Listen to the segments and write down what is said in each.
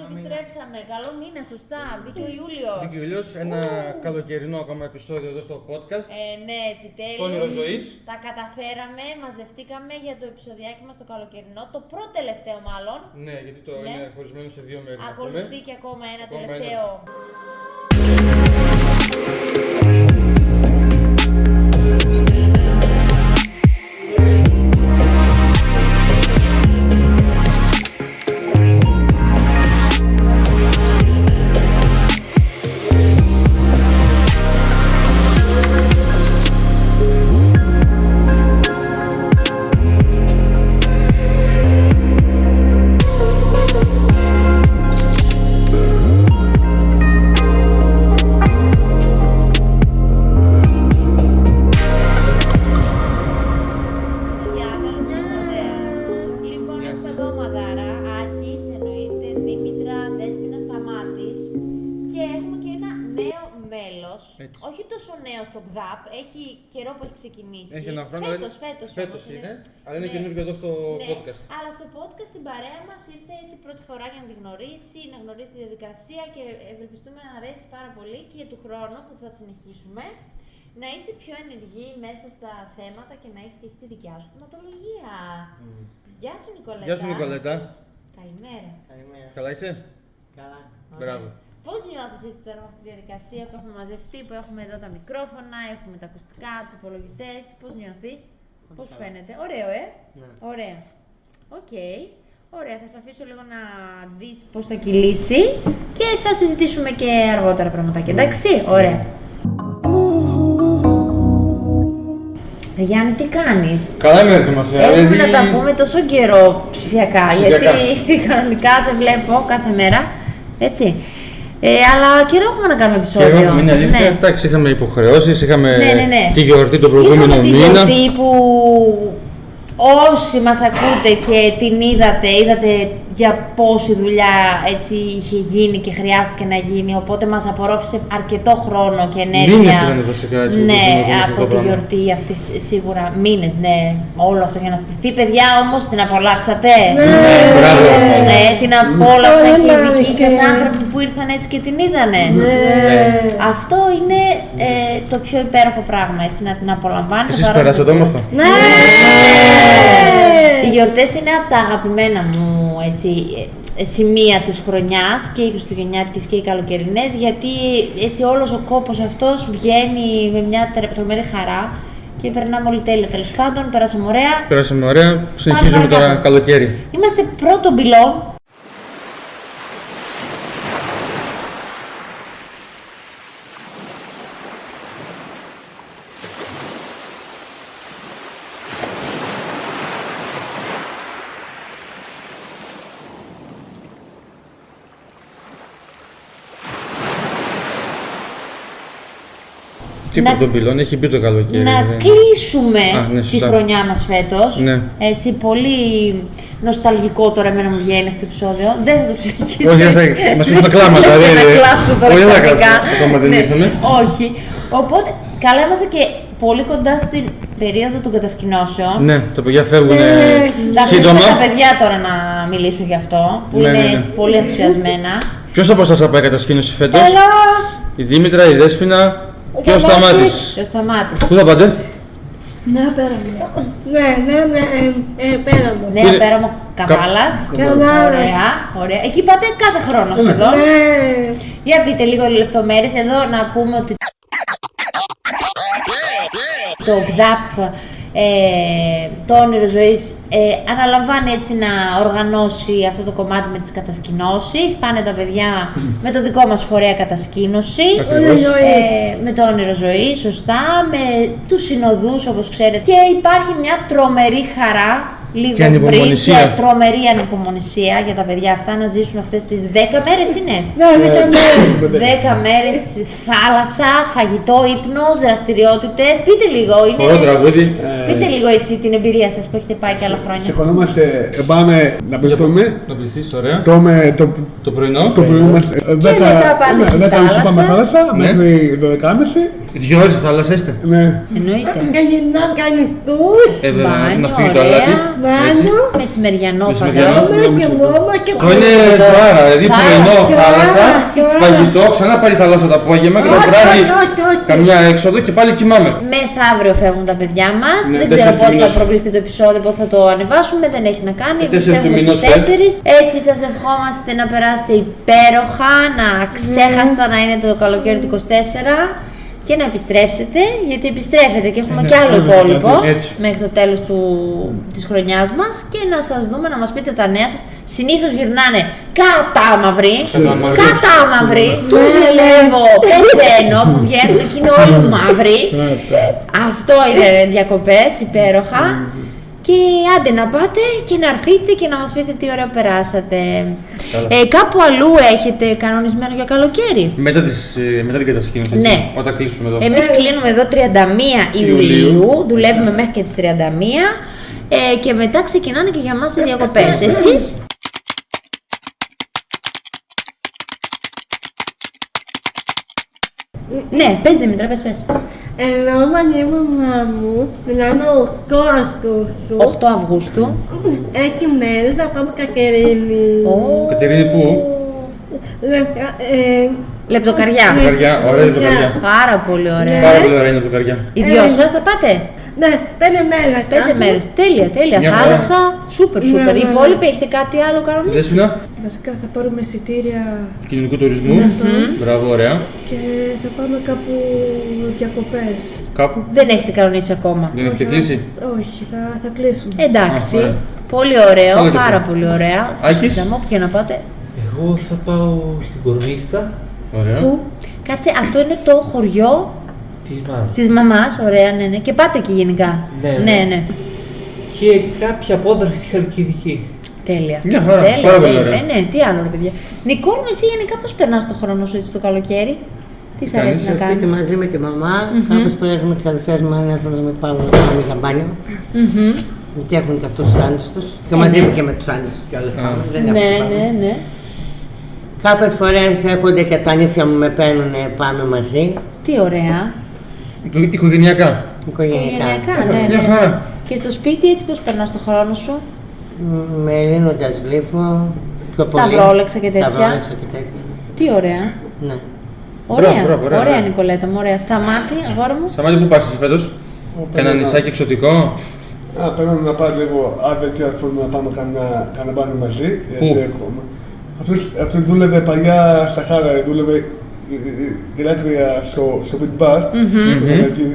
επιστρέψαμε. Καλό μήνα, σωστά. Μπήκε ο Ιούλιος. Μπήκε ο Ιούλιος, ένα καλοκαιρινό ακόμα επεισόδιο εδώ στο podcast. Ναι, επιτέλους. Στο όνειρο ζωής. Τα καταφέραμε, μαζευτήκαμε για το επεισοδιάκι μας το καλοκαιρινό. Το πρώτο τελευταίο μάλλον. Ναι, γιατί το είναι χωρισμένο σε δύο μέρη. Ακολουθεί και ακόμα ένα τελευταίο. Όχι τόσο νέο στο ΚΔΑΠ, έχει καιρό που έχει ξεκινήσει. Έχει ένα χρόνο. Φέτος είναι, αλλά είναι καινούργιο εδώ στο podcast. Αλλά στο podcast την παρέα μας ήρθε έτσι πρώτη φορά για να τη γνωρίσει, να γνωρίσει τη διαδικασία και ευελπιστούμε να αρέσει πάρα πολύ και για του χρόνου που θα συνεχίσουμε. Να είσαι πιο ενεργή μέσα στα θέματα και να έχεις και εσύ τη δικιά σου θεματολογία. Γεια σου Νικολέτα. Γεια σου Νικολέτα. Καλημέρα. Καλά είσαι? Καλά. Μπράβο. Πώς νιώθεις έτσι τώρα με αυτή τη διαδικασία που έχουμε μαζευτεί, που έχουμε εδώ τα μικρόφωνα, έχουμε τα ακουστικά, τους υπολογιστές, πώς νιώθεις, πώς σου φαίνεται? Ωραίο, Ναι. Ωραίο. Οκ. Ωραία, θα σε αφήσω λίγο να δεις πώς θα κυλήσει και θα συζητήσουμε και αργότερα πραγματάκια, εντάξει? Ωραία. Γιάννη, τι κάνεις? Καλά είμαι ετοιμασία. Έχουμε να τα πούμε τόσο καιρό ψηφιακά, γιατί κανονικά σε βλέπω κάθε μέρα, έτσι. Αλλά καιρό έχουμε να κάνουμε επεισόδιο. Καιρό, είναι αλήθεια. Εντάξει, είχαμε υποχρεώσεις, είχαμε τη γιορτή τον προηγούμενο μήνα. Είχαμε τη γιορτή που όσοι μας ακούτε και την είδατε για πόση δουλειά έτσι είχε γίνει και χρειάστηκε να γίνει, οπότε μας απορρόφησε αρκετό χρόνο και ενέργεια. Μήνες ήταν βασικά έτσι. Ναι, από τη γιορτή αυτή σίγουρα μήνες, ναι, όλο αυτό για να στηθεί. Παιδιά, όμως την απολαύσατε. Ναι, την απόλαυσαν και οι δικοί σας άνθρωποι που ήρθαν έτσι και την είδανε. Αυτό είναι το πιο υπέροχο πράγμα, έτσι, να την απολαμβάνετε. Εσείς περάσατε όμορφα? Ναι! Οι γιορτές είναι από τα αγαπημένα μου έτσι, σημεία της χρονιάς, και οι χριστουγεννιάτικες και οι καλοκαιρινές, γιατί έτσι όλος ο κόπος αυτός βγαίνει με μια τρομερή χαρά και περνάμε όλοι τέλεια. Τέλος πάντων, περάσαμε ωραία. Περάσαμε ωραία, συνεχίζουμε τώρα καλοκαίρι. Είμαστε πρώτο μπιλό. Τι πρωτοπυλών, έχει μπει το καλοκαίρι. Να κλείσουμε τη σωστά. χρονιά μας φέτος. Ναι. Έτσι, πολύ νοσταλγικό τώρα εμένα μου βγαίνει αυτό το επεισόδιο. Δεν θα το συνεχίσω. Όχι, μας πήραν τα κλάματα. Δεν θα κλάψω τώρα ξαφνικά. Ακόμα δεν ήρθαμε. Όχι. Οπότε, καλά είμαστε και πολύ κοντά στην περίοδο των κατασκηνώσεων. Ναι, τα παιδιά φεύγουν Θα σύντομα. αφήσουμε τα παιδιά τώρα να μιλήσουν γι' αυτό, που είναι έτσι πολύ ενθουσιασμένα. Ποιος από εσάς θα πάει κατασκήνωση φέτος? Έλα! Η Δήμητρα, η Δέσποινα και ο Σταμάτης. Και ο Σταμάτης. Πού θα πάτε? Νέα Πέραμο. Ναι, Πέραμο. Νέα Πέραμο Καβάλας. Ωραία, ωραία. Εκεί πάτε κάθε χρόνο σχεδόν. Για πείτε λίγο λεπτομέρειες. Εδώ να πούμε ότι το ΚΔΑΠ, το όνειρο ζωής, αναλαμβάνει έτσι να οργανώσει αυτό το κομμάτι με τις κατασκηνώσεις. Πάνε τα παιδιά με το δικό μας φορέα κατασκήνωση, με το όνειρο ζωής, σωστά, με τους συνοδούς όπως ξέρετε. Και υπάρχει μια τρομερή χαρά λίγο και πριν και τρομερή ανυπομονησία για τα παιδιά αυτά να ζήσουν αυτές τις 10 μέρες είναι. Ναι, 10 μέρες. 10 μέρες φάλασσα, φαγητό, ύπνος, δραστηριότητες. Πείτε λίγο. Ωραίο τραγούδι. Πείτε λίγο έτσι την εμπειρία σας που έχετε πάει και άλλα χρόνια. Σηκωνόμαστε, πάμε να πληθούμε. Να πληθείς, ωραία. Το πρωινό. Το πρωινό μας 10 μετά πάτε στη θάλασσα. Πάμε θάλασσα μέχρι 12.30 2 ώρες στη θάλασσα είστε. Ναι. Εννοείται. Καθημερινά κάνει τουρ, Να φύγει το ωραία. αλάτι. μπάνιο, Μεσημεριανό Μεσημεριανό. φαγητό. και μόμα και Αυτό είναι σοβαρά, δηλαδή πρωινό θάλασσα, Τώρα. φαγητό, ξανά πάλι θάλασσα το απόγευμα και το Όχι, βράδυ όχι, όχι. καμιά έξοδο και πάλι κοιμάμαι. Μεθαύριο φεύγουν τα παιδιά μας. Ναι, Δεν 4 ξέρω του πότε θα μηνός. προβληθεί το επεισόδιο, πότε θα το ανεβάσουμε. Δεν έχει να κάνει. 4 του Φεύγουμε μηνός, στις 4. Έτσι σας ευχόμαστε να περάσετε υπέροχα, να ξέχαστα να είναι το καλοκαίρι του 24 και να επιστρέψετε, γιατί επιστρέφετε και έχουμε κι άλλο υπόλοιπο έτσι. μέχρι το τέλος της χρονιάς μας και να σας δούμε, να μας πείτε τα νέα σας. Συνήθως γυρνάνε κατάμαυροι, τους ζηλεύω, πεθαίνω που βγαίνουν και είναι όλοι μαύροι. Αυτό είναι διακοπές υπέροχα. Και άντε να πάτε και να έρθετε και να μας πείτε τι ωραία περάσατε. Κάπου αλλού έχετε κανονισμένο για καλοκαίρι? Μετά την κατασκήνωση, Ναι. όταν κλείσουμε εδώ. Εμείς κλείνουμε εδώ 31 Ιουλίου, δουλεύουμε μέχρι και τις 31 και μετά ξεκινάνε και για μας οι διακοπές. Εσείς? Ναι, πες Δήμητρα, πες. ενώ μαζί με μαμά μου, δηλαδή 8 Αυγούστου, 8 Αυγούστου. έχει μέρες να πάμε Κακερίνη. Κατερίνη πού? Λεπτοκαριά. Λεπτοκαριά, ωραία λεπτοκαριά. Πάρα πολύ ωραία. Πάρα πολύ ωραία είναι η λεπτοκαριά. Οι δυο σας θα πάτε? Ναι, 5 μέρες. 5 μέρες. Τέλεια. Μια Θάλασσα. Σούπερ. Ναι, Οι ναι. υπόλοιποι έχετε κάτι άλλο κανονίσει? Δέσποινα, Βασικά θα πάρουμε εισιτήρια κοινωνικού τουρισμού. Μπράβο, ωραία. και θα πάμε κάπου διακοπές. Κάπου. Δεν έχετε κανονίσει ακόμα. Δεν έχετε κλείσει. Όχι, θα κλείσουμε. Εντάξει. Α, ωραία. Πολύ ωραίο. Πάμε και Πάρα αυτό. πολύ ωραία. Άκης? Συνταμό, που και να πάτε. Εγώ θα πάω στην Κορνίστα Ωραία. Πού? Κάτσε, αυτό είναι το χωριό της μάμας της μαμάς. Ωραία, ναι. Και πάτε εκεί γενικά. Ναι. και κάποια απόδραση στη Χαλκιδική. Τέλεια. Μια χαρά. Πάρα πολύ ωραία. Ναι, τι άλλο ρε παιδιά. Νικόλ, εσύ γενικά πώς περνάς το χρόνο σου έτσι το καλοκαίρι? Τι σ' αρέσει να Και κάνεις? μαζί με τη μαμά, κάποιες φορές με τις αδελφές μου αν έρθουν να με πάρουν να πάμε για μπάνιο. Γιατί έχουν και αυτούς τους άντρες τους. Και μαζί μου και με τους άντρες τους κιόλας πάμε. Δεν έχουμε Ναι. Κάποιες φορές έρχονται και τα νύψια μου με παίρνουν, πάμε μαζί. Τι ωραία. Οικογενειακά. Οικογενειακά, Μια ναι. χαρά. Και στο σπίτι έτσι πώς περνάς το χρόνο σου? Με λύνοντας γλύφο. Πιο πολύ. Σταυρόλεξα και τέτοια. Σταυρόλεξα και τέτοια. Τι ωραία. Ναι. Ωραία, Μπράβο, ωραία Νικολέτα μου, ωραία. Σταμάτη, αγόρι μου. Σταμάτη, πού πας εσύ φέτος? Κανένα νησάκι εξωτικό? Πρέπει να πάω λίγο άδεια και να πάμε κάνα μπάνιο μαζί. Γιατί έχουμε. Αυτή δούλευε παλιά στα Χάρα, δούλευε γυράκτρια στο Big Bar,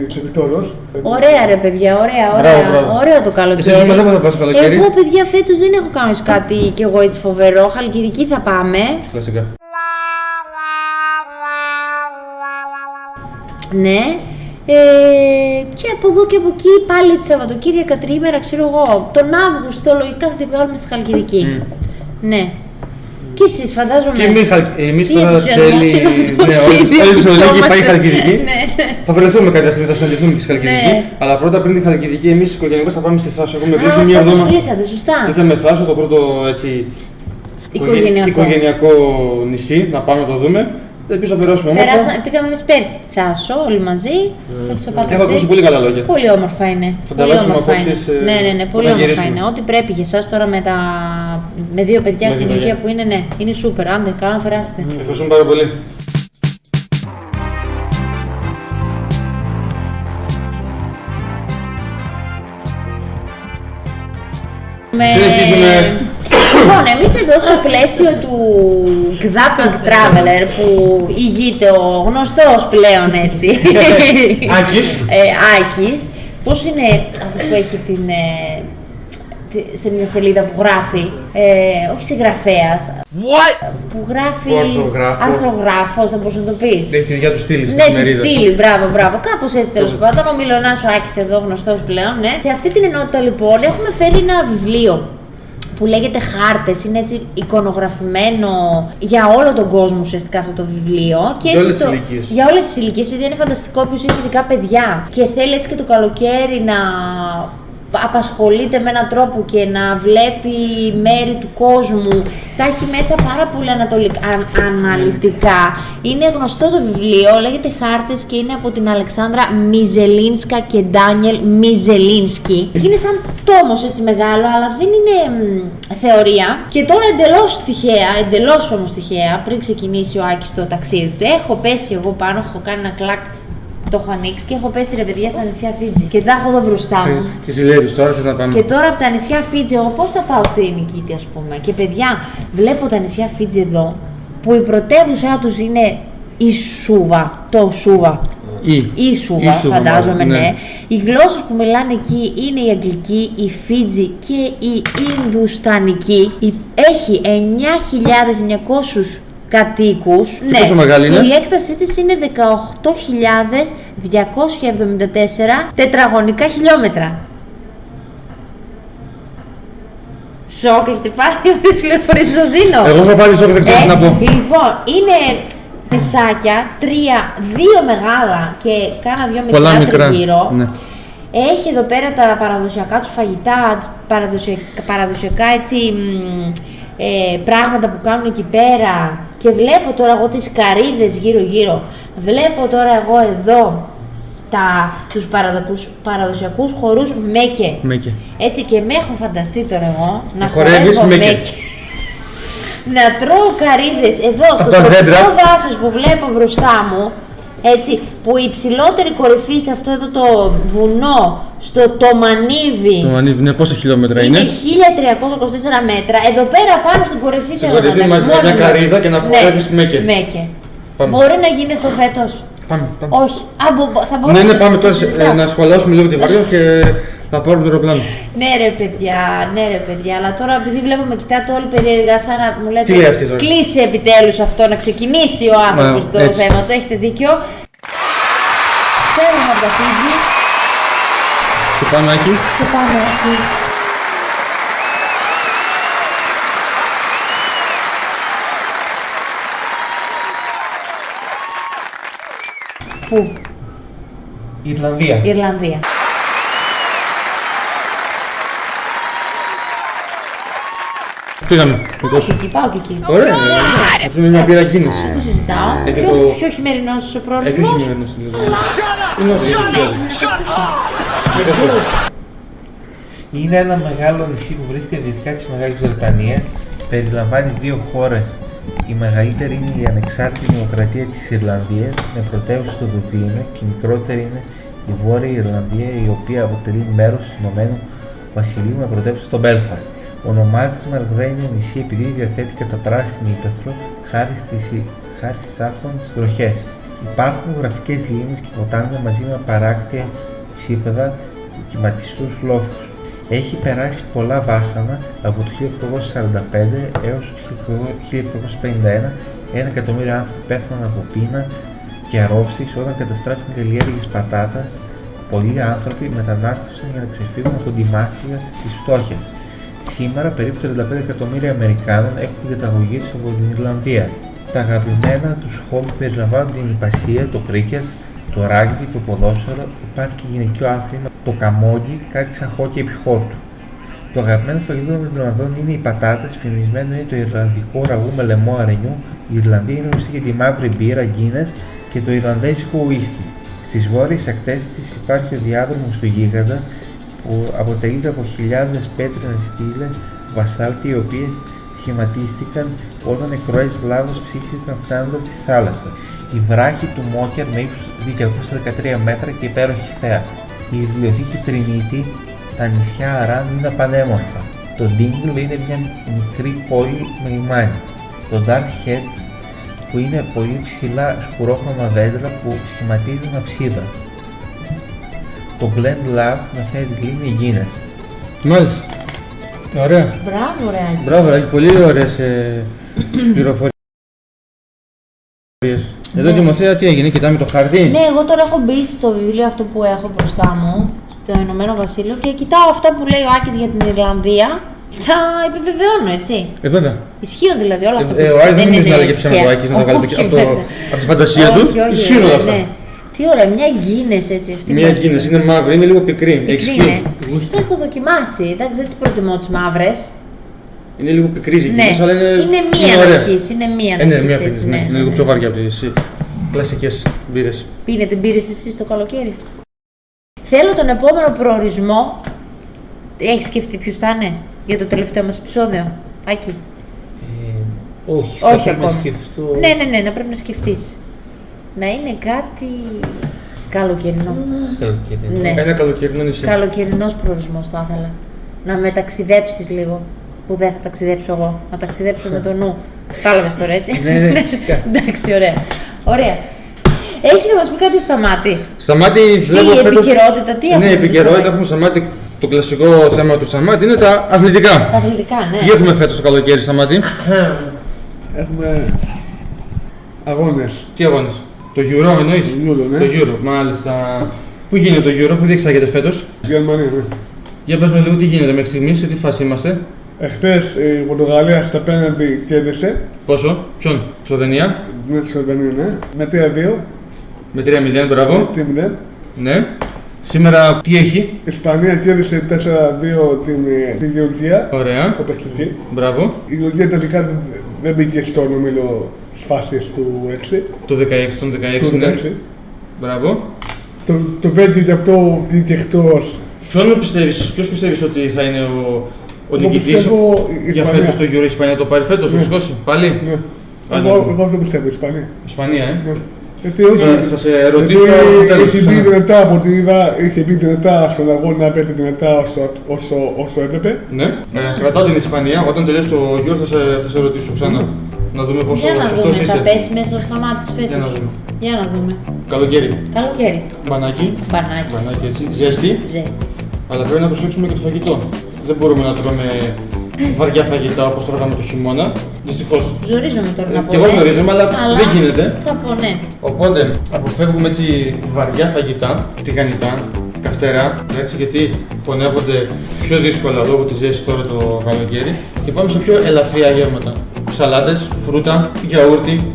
ξεπιτόρος. Ωραία ρε παιδιά, ωραία. Μπράβο. Ωραίο το Εσύ καλοκαίρι. μαζί μου θα πας το καλοκαίρι? Εγώ παιδιά φέτος δεν έχω κάνει κάτι κι εγώ έτσι φοβερό. Χαλκιδική θα πάμε. Κλασικά. Ναι. Και από εδώ και από εκεί πάλι τη Σαββατοκύριακα τριήμερα, ξέρω εγώ. Τον Αύγουστο λογικά θα τη βγάλουμε στη Χαλκιδική. Ναι. Και εσείς φαντάζομαι. Και εμείς Τι τώρα ενθουσιασμός τέλη. είναι αυτό Ναι, στο όλοι σπίτι, όλοι στο Λύκειο πάει είμαστε. Χαλκιδική. Ναι. Θα βρεθούμε κάποια στιγμή, θα συναντηθούμε και στη Χαλκιδική. Ναι. Αλλά πρώτα πριν τη Χαλκιδική, εμείς οικογενειακώς θα πάμε στη Θάσο. Έχουμε Α, κλείσει μια αυτό εβδομάδα. κλείσατε, σωστά. Κλείσαμε Θάσο, το πρώτο έτσι οικογενειακό νησί, να πάμε να το δούμε. Ελπίζω να περάσουμε όμορφα. Πήγαμε εμείς πέρσι στη Θάσο, όλοι μαζί. Θα το πάτε Έχω ακούσει εσείς. πολύ καλά λόγια. Πολύ όμορφα είναι. Θα τα Πολύ αλλάξουμε όμορφα είναι. απόψεις, Ναι, πολύ όταν όμορφα γυρίσουμε. είναι. Ό,τι πρέπει για εσάς τώρα με δύο παιδιά Με στην δύο ηλικία παιδιά. που είναι, ναι, είναι σούπερ. Άντε, καλά να περάσετε. Ευχαριστούμε πάρα πολύ. Συνεχίζουμε. Λοιπόν, εμείς εδώ στο πλαίσιο του Gdapping Traveler που ηγείται ο γνωστός πλέον έτσι Άκης. Άκης, πώς είναι αυτός που έχει σε μια σελίδα που γράφει, όχι συγγραφέας, που γράφει αρθρογράφος, θα μπορούσε να το πεις. Έχει τη δικιά του στήλη στην Ναι, τη εφημερίδα. στήλη, μπράβο. Κάπως έτσι τέλος πάντων. Ο Μιλωνάς ο Άκης εδώ, γνωστός πλέον, ναι. Σε αυτή την ενότητα λοιπόν έχουμε φέρει ένα βιβλίο που λέγεται Χάρτες, είναι έτσι εικονογραφημένο για όλο τον κόσμο ουσιαστικά αυτό το βιβλίο. Και Για έτσι όλες τις ηλικίες. Για όλες τις ηλικίες, επειδή είναι φανταστικό, όποιος έχει ειδικά παιδιά και θέλει έτσι και το καλοκαίρι να απασχολείται με έναν τρόπο και να βλέπει μέρη του κόσμου. Τα έχει μέσα πάρα πολύ αναλυτικά. Είναι γνωστό το βιβλίο, λέγεται Χάρτες και είναι από την Αλεξάνδρα Μιζελίνσκα και Ντάνιελ Μιζελίνσκι. Και είναι σαν τόμος έτσι μεγάλο, αλλά δεν είναι θεωρία. Και τώρα εντελώς όμως τυχαία, πριν ξεκινήσει ο Άκης το ταξίδι του, έχω πέσει εγώ πάνω, έχω κάνει ένα κλακ. Το έχω ανοίξει και έχω πέσει ρε παιδιά στα νησιά Φίτζι. Και τα έχω εδώ μπροστά μου. Και ζηλεύεις τώρα, θες να πάμε. Και τώρα από τα νησιά Φίτζι, εγώ πώς θα πάω στη Νικήτη, ας πούμε. Και παιδιά, βλέπω τα νησιά Φίτζι εδώ, που η πρωτεύουσά τους είναι η Σούβα. Το Σούβα. Η Σούβα, φαντάζομαι, ναι. Οι γλώσσες που μιλάνε εκεί είναι η Αγγλική, η Φίτζι και η Ινδουστανική. Έχει 9.900 κατοίκους. Και πόσο μεγάλη είναι? Η έκτασή της είναι 18.274 τετραγωνικά χιλιόμετρα. Σοκ, έχετε πάθει αυτές τις πληροφορίες που σας δίνω. Εγώ θα πάλι σοκ, δεν ξέρω τι να πω. Λοιπόν, είναι νησάκια, 2 μεγάλα και κάνα 2 μικρά τριγύρω. Ναι. Έχει εδώ πέρα τα παραδοσιακά τους φαγητά, παραδοσιακά έτσι, πράγματα που κάνουν εκεί πέρα. Και βλέπω τώρα εγώ τις καρύδες γύρω-γύρω. Βλέπω τώρα εγώ εδώ τους παραδοσιακούς χορούς Μέκε. Έτσι και με έχω φανταστεί τώρα εγώ να χορεύω Μέκε. Να τρώω καρύδες εδώ στο τροπικό δάσος που βλέπω μπροστά μου. Έτσι, που η υψηλότερη κορυφή σε αυτό εδώ το βουνό, στο Τομανίβι. Τομανίβι, ναι, πόσα χιλιόμετρα είναι? 1324 μέτρα. Εδώ πέρα πάνω στην κορυφή θέλω να ανέβω. Μαζί μια καρύδα και να χορεύεις Μέκε. Μπορεί να γίνει αυτό φέτος? Πάμε. Όχι. Θα μπορούσε. Ναι, πάμε τώρα να σχολιάσουμε λίγο τη βαρύτητα και να πάρουμε το αεροπλάνο. Ναι ρε παιδιά, αλλά τώρα επειδή βλέπω με κοιτάτε όλοι περίεργα σαν να μου λέτε. Τι λέει αυτή τώρα? Κλείσει επιτέλους αυτό, να ξεκινήσει ο άνθρωπος το θέμα του, έχετε δίκιο. Φέρουμε από τα Φίτζι. Και πάμε εκεί. Πού? Ιρλανδία. Πήγαμε. Πάω και εκεί. Ωραία. Αυτό είναι μια πείρα κίνηση. Δεν το συζητάω. Πιο χειμερινός ο προορισμός. Πιο χειμερινός. Είναι ένα μεγάλο νησί που βρίσκεται δυτικά της Μεγάλης Βρετανίας. Περιλαμβάνει 2 χώρες. Η μεγαλύτερη είναι η ανεξάρτητη δημοκρατία της Ιρλανδίας με πρωτεύουσα το Δουβλίνο και η μικρότερη είναι η Βόρεια Ιρλανδία, η οποία αποτελεί μέρος του Ηνωμένου Βασιλείου με πρωτεύουσα το Μπέλφαστ. Ονομάζεται Μαρκδένιο νησί επειδή διαθέτει καταπράσινη ύπαιθρο χάρη στις άφθονες βροχές. Υπάρχουν γραφικές λίμνες και ποτάμια μαζί με παράκτια ψήπεδα και κυματιστούς λόφους. Έχει περάσει πολλά βάσανα από το 1845 έως το 1851. 1 εκατομμύριο άνθρωποι πέθαναν από πείνα και αρρώστιες όταν καταστράφηκαν καλλιέργειες πατάτας. Πολλοί άνθρωποι μετανάστευσαν για να ξεφύγουν από τη μάστιγα της φτώχειας. Σήμερα περίπου 35 εκατομμύρια Αμερικάνων έχουν την καταγωγή τους από την Ιρλανδία. Τα αγαπημένα τους χόμπι περιλαμβάνουν την υπασία, το κρίκετ, το ράγκμπι, το ποδόσφαιρο, υπάρχει και γυναικείο άθλημα, το καμόγι, κάτι σαν χόκκι επί χόρτου. Το αγαπημένο φαγητό των Ιρλανδών είναι οι πατάτες, φημισμένο είναι το Ιρλανδικό ραγού με λαιμό αρενιού. Η Ιρλανδία είναι γνωστή για τη μαύρη μπύρα Guinness και το Ιρλανδέζικο ουίσκι. Στις βόρειες ακτές της υπάρχει ο διάδρομος του Γίγαντα που αποτελείται από χιλιάδες πέτρινες στήλες βασάλτη οι οποίες σχηματίστηκαν όταν νεκρόες λάβος ψήχθηκαν φτάνοντας στη θάλασσα. Η βράχη του Μόκερ με ύψος 213 μέτρα και υπέροχη θέα. Η βιβλιοθήκη Τρινίτι, τα νησιά Αράν είναι πανέμορφα. Το Ντίγκλ είναι μια μικρή πόλη με λιμάνι. Το Dark Head που είναι πολύ ψηλά σκουρόχρωμα δέντρα που σχηματίζουν αψίδα. Το Glen Lab με θέα τη λίμνη Guinness. Μάλιστα. Ωραία. Μπράβο, Ράκη. Πολύ ωραίες πληροφορίες. Εδώ Τιμοθέα τι έγινε, κοιτάμε το χάρτη. Ναι, εγώ τώρα έχω μπει στο βιβλίο αυτό που έχω μπροστά μου, στο Ηνωμένο Βασίλειο και κοιτάω αυτά που λέει ο Άκης για την Ιρλανδία. Τα επιβεβαιώνω, έτσι. Βέβαια. Ισχύουν δηλαδή όλα αυτά που ο Άκης δεν νομίζει να λέγε ψέματα ο Άκης, να τα βγάλει από τη φαντασία του. Ισχύουν όλα αυτά. Τι ωραία, μια Guinness έτσι αυτή. Μια Guinness είναι μαύρη, είναι λίγο πικρή. Έχεις Είναι. πει. Το έχω δοκιμάσει. Εντάξει, δεν τις προτιμώ τις μαύρες. Είναι λίγο πικρή η Ναι, Guinness, αλλά είναι μία να ωραία. αρχίσει. Είναι μία να Ναι, αρχίσει. μία πίνεις, ναι. Είναι λίγο πιο βαριά από τις κλασικές μπύρες. Πίνετε μπύρες εσείς το καλοκαίρι? Θέλω τον επόμενο προορισμό. Έχεις σκεφτεί ποιος θα είναι για το τελευταίο μας επεισόδιο, Άκη? Όχι, θα Όχι πρέπει να ακόμα. σκεφτώ. Ναι, να πρέπει να σκεφτείς. Να είναι κάτι καλοκαιρινό. Καλοκαίρι. Ναι. Ένα καλοκαιρινό νησί. Καλοκαιρινός προορισμός θα ήθελα. Να με ταξιδέψεις λίγο. Που δεν θα ταξιδέψω εγώ. Να ταξιδέψω με το νου. Κάλαβες τώρα, έτσι. Ναι, φυσικά. Εντάξει, ωραία. Ωραία. Έχει να μας πει κάτι ο Σταμάτης? Σταμάτη, βλέπω Τι φέτος- επικαιρότητα, τι Ναι, έχουμε? επικαιρότητα έχουμε Σταμάτη. Το κλασικό θέμα του Σταμάτη είναι τα αθλητικά. Τα αθλητικά, ναι. Τι έχουμε φέτος το καλοκαίρι, Σταμάτη? Έχουμε αγώνες. Τι αγώνες? Το Euro εννοείς? Το Euro, ναι. Το Euro, μάλιστα. Πού γίνεται το Euro, πού διεξάγεται φέτος? Στη Γερμανία, ναι. Για πες μας λίγο τι γίνεται μέχρι στιγμής, σε τι φάση είμαστε? Εχθές η Πορτογαλία στα πέναλτι κέρδισε. Πόσο, ποιον, Σλοβενία, Με τη Σλοβενία, ναι. Με 3-2. με 3-0, μπράβο. 3-0. Ναι. Σήμερα τι έχει? Η Ισπανία κέρδισε 4-2 τη Γεωργία. Ωραία, Το παιχνίδι. μπράβο. Η Γεωργία τελικά δεν μπήκε στο ομίλο της φάσης του 6. Το 16, τον 16, Του ναι. 16. Μπράβο. Το Βέλγιο γι' αυτό βγήκε εκτός. Ποιος πιστεύεις ότι θα είναι ο Εγώ νικητής πιστεύω η για Ισπανία. φέτος το Euro? Η Ισπανία το πάρει φέτος, το Ναι. σηκώσει, πάλι? Ναι. Άντε. Εγώ δεν πιστεύω η Ισπανία. Ισπανία, Ναι. Γιατί όχι. Θα σε ρωτήσω στο τέλος. Είχε μπει δυνατά από ό,τι είδα, είχε μπει δυνατά στον αγώνα να πέσει δυνατά όσο έπρεπε. Ναι, κρατάω την Ισπανία. Όταν τελειώσει το Euro θα σε ρωτήσω ξανά. Να δούμε πόσο Για να σωστός δούμε, θα είσαι. πέσει μέσα ο Σταμάτης Για να φέτος. δούμε. Για να δούμε. Καλοκαίρι. Καλοκαίρι. Μπανάκι. Μπανάκι. Μπανάκι έτσι. Ζέστη. Ζέστη. Αλλά πρέπει να προσέξουμε και το φαγητό. Δεν μπορούμε να τρώμε βαριά φαγητά όπως τρώγαμε το χειμώνα. Δυστυχώς. Ζορίζομαι τώρα να πω. Και εγώ ναι. γνωρίζομαι, αλλά δεν γίνεται. Θα πω ναι. Οπότε αποφεύγουμε έτσι βαριά φαγητά, τηγανιτά, καυτερά, εντάξει, γιατί χωνεύονται πιο δύσκολα λόγω της ζέσης τώρα το καλοκαίρι. Και πάμε σε πιο ελαφριά γεύματα. Σαλάτες, φρούτα, γιαούρτι,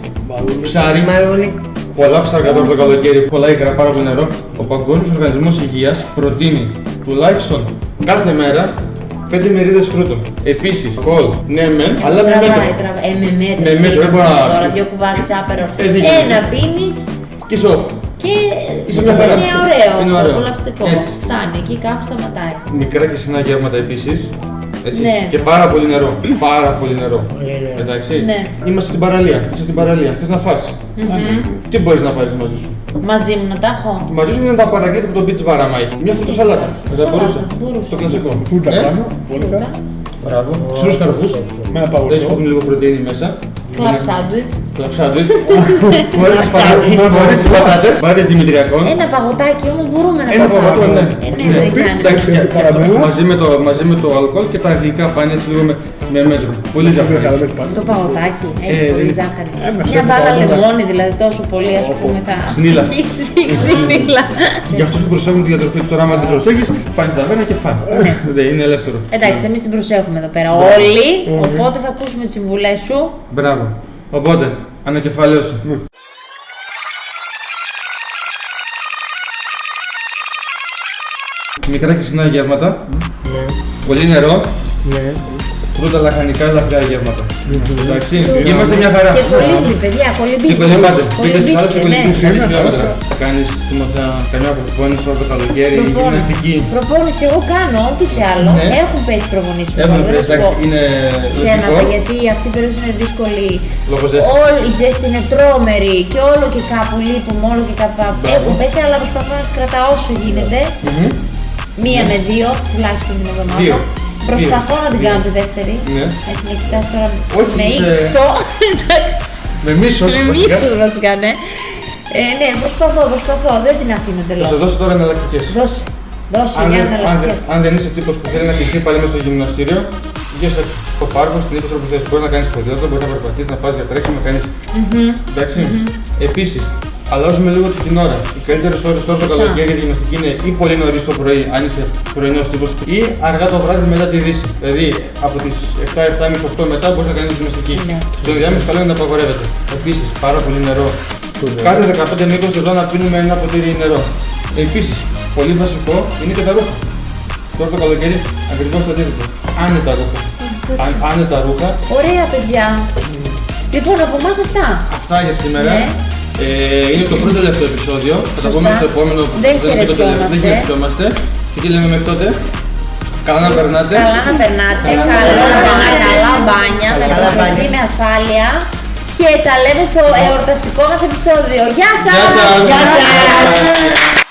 ψάρι. Μαρούλι. Πολλά ψάρια τώρα το καλοκαίρι, πολλά υγρά, πάρα πολύ νερό. Ο Παγκόσμιος Οργανισμός Υγείας προτείνει τουλάχιστον κάθε μέρα 5 μερίδες φρούτων. Επίσης, κολ, ναι μεν, αλλά με μέτρο. Με μέτρο. Με μέτρο, δεν μπορεί να- Τώρα δύο κουβάδες άπερο. δεν γίνεται. Ένα πίνεις Και σοφ. και Είσαι μια χαρά. είναι ωραίο, Είναι αυτό, ωραίο. απολαυστικό. Έτσι. Φτάνει, εκεί κάπου σταματάει. Μικρά και συχνά γεύματα επίσης. Έτσι. Ναι. Και πάρα πολύ νερό. Πάρα πολύ νερό. Πολύ νερό. Εντάξει. Ναι. Είμαστε στην παραλία. Είσαι στην παραλία. Θες να φας. Τι μπορείς να πάρεις μαζί σου? Μαζί μου να τα έχω. Μαζί σου είναι να τα παραγγείλεις από το beach bar άμα έχει. Μια φρουτοσαλάτα. Δεν θα μπορούσε. μπορούσε. Το κλασικό. Φρούτα πάνω, όλα. Μπράβο. Ξηρούς καρπούς. Με ένα Έτσι που παγωτό. έχουν λίγο πρωτεΐνη μέσα. Κλαμπ σάντουιτς. Κλαμπ σάντουιτς. Χωρίς τις πατάτες. Βάρες δημητριακών. Ένα παγωτάκι όμως μπορούμε να Ένα το παγωτό, κάνουμε. ναι. Ναι, δεν κάνει. Εντάξει, και Καραμέλας. μαζί με το αλκοόλ και τα γλυκά πάνε έτσι λίγο με μέτρο. Πολύ Δεν ζαχαρή. χαραμέλι πάνω. Το παγωτάκι έχει πολύ δεν- ζάχαρη. Ένα Μια σέντρο μπάλα παγωτό. λεμόνι δηλαδή τόσο πολύ ας πούμε θα Ξυνήλα. αρχίσει η ξυνήλα. Για αυτούς που προσέχουν τη διατροφή τους, τώρα άμα την προσέχεις, πάνε την ταβέρνα και φάνε. Δεν είναι ελεύθερο. Εντάξει, εμείς την προσέχουμε εδώ πέρα όλοι, οπότε θα ακούσουμε τις συμβουλές σου. Μπράβο. Οπότε, ανακεφαλαίωση. Μικρά και συχνά γεύματα. Πολύ νερό. Ναι. Φρούτα, λαχανικά, ελαφριά γεύματα. Εντάξει, είμαστε μια χαρά. Και κολύμπι, παιδιά, Και κολυμπήστε. κολυμπάτε. Πείτε στις άλλες και Κολυμπήστε, ναι. κολυμπήστε. Θα κάνεις Τιμωθέα καμιά προπόνηση όλο το καλοκαίρι, γυμναστική. Προπόνηση εγώ κάνω, ούτως ή άλλως. Ναι. Έχουν πέσει προπονήσεις. Έχουν δεν πέσει, θα σου πω εντάξει, είναι ψέματα, λογικό. γιατί αυτή η περίοδος είναι δύσκολη. Λόγω ζέστης. Όλη η ζέστη είναι τρόμερη και όλο και κάπου λείπουμε, όλο και κάπου. Έχουν πέσει, αλλά προσπαθώ να τις κρατάω όσο γίνεται. Μία με δύο τουλάχιστον την εβδομάδα. Δύο. Προσπαθώ να την Δύο. κάνω τη δεύτερη. Ναι. Έτσι με κοιτάς τώρα Όχι, με είσαι- ήκτο. Εντάξει. Με μίσος, Με βασικά. μύθους βασικά, ναι. Ναι, προσπαθώ, δεν την αφήνω Θα τελώς. σε δώσω τώρα εναλλακτικές. Δώσε, Αν για δεν- να αν αλλάξεις. δεν- Αν δεν είσαι τύπος που θέλει να κοιμηθεί πάλι μέσα στο γυμναστήριο, βγες έξω. Στο πάρκο, στην ύπεθρο που θες. Μπορεί να κάνεις ποδήλατο, μπορεί να περπατήσεις, να πας για τρέξιμο, να κάνεις. Εντάξει. Επίσης, αλλάζουμε λίγο την ώρα. Οι καλύτερες ώρες τώρα το καλοκαίρι για τη γυμναστική είναι ή πολύ νωρίς το πρωί, αν είσαι πρωινός τύπος, ή αργά το βράδυ μετά τη δύση. Δηλαδή από τις 7-7.30-8 μετά μπορείς να κάνεις γυμναστική. Ναι. Στο ενδιάμεσο καλό είναι να απαγορεύεται. Επίσης, πάρα πολύ νερό. Κάθε 15 με 20 λεπτά να πίνουμε ένα ποτήρι νερό. Επίσης, πολύ βασικό είναι και τα ρούχα. Τώρα το καλοκαίρι ακριβώς το αντίθετο. Άνετα ρούχα. Άνετα ρούχα. Ωραία, παιδιά. Λοιπόν, από εμάς αυτά. Αυτά για σήμερα. Ναι. Είναι το πρώτο τελευταίο επεισόδιο. Θα τα πούμε στο επόμενο. Δεν Δεν χαιρετιόμαστε. Και τι λέμε μέχρι τότε. Καλά να περνάτε. Καλά να περνάτε. Καλά μπάνια. Με προσοχή, με ασφάλεια. Και τα λέμε στο εορταστικό μας επεισόδιο. Γεια σας! Γεια σας!